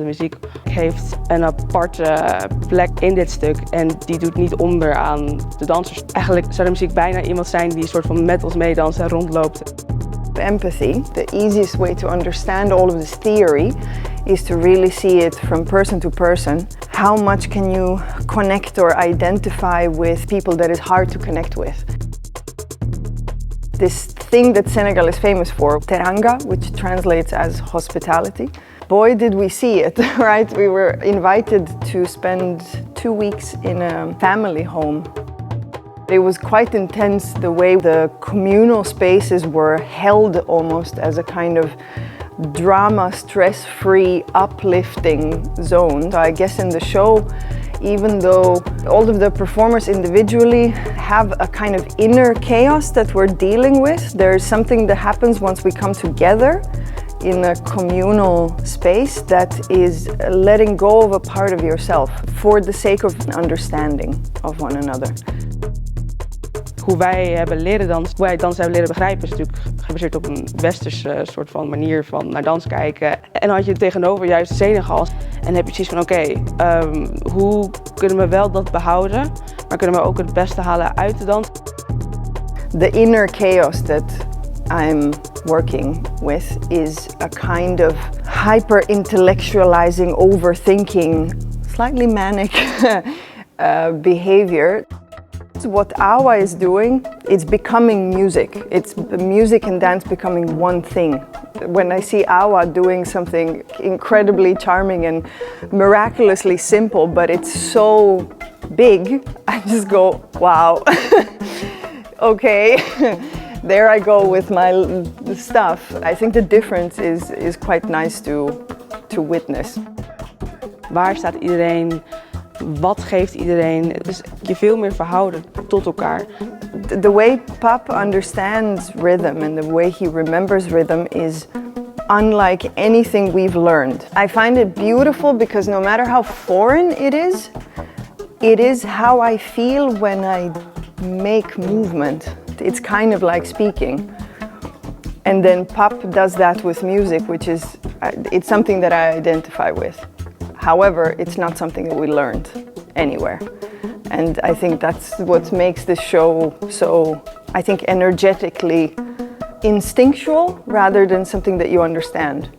De muziek heeft een aparte plek in dit stuk en die doet niet onder aan de dansers. Eigenlijk zou de muziek bijna iemand zijn die een soort van met ons meedanst en rondloopt. Empathy, the easiest way to understand all of this theory is to really see it from person to person. How much can you connect or identify with people that is hard to connect with? This thing that Senegal is famous for, teranga, which translates as hospitality. Boy, did we see it, right? We were invited to spend 2 weeks in a family home. It was quite intense the way the communal spaces were held almost as a kind of drama, stress-free, uplifting zone. So I guess in the show, even though all of the performers individually have a kind of inner chaos that we're dealing with, there's something that happens once we come together in a communal space that is letting go of a part of yourself for the sake of understanding of one another. Hoe wij hebben leren dansen, hoe wij dans hebben leren begrijpen, is natuurlijk gebaseerd op een westerse soort van manier van naar dans kijken. En dan had je tegenover juist Senegal en heb je precies van oké, hoe kunnen we wel dat behouden, maar kunnen we ook het beste halen uit de dans. The inner chaos that I'm working with is a kind of hyper-intellectualizing, overthinking, slightly manic behavior. What Awa is doing, it's becoming music. It's music and dance becoming one thing. When I see Awa doing something incredibly charming and miraculously simple, but it's so big, I just go, wow. Okay, there I go with my stuff. I think the difference is quite nice to witness. Waar staat iedereen? Wat geeft iedereen? Dus je veel meer verhouden tot elkaar. The way Pap understands rhythm and the way he remembers rhythm is unlike anything we've learned. I find it beautiful because no matter how foreign it is how I feel when I make movement. It's kind of like speaking. And then Pap does that with music, which is, it's something that I identify with. However, it's not something that we learned anywhere. And I think that's what makes this show so, I think, energetically instinctual rather than something that you understand.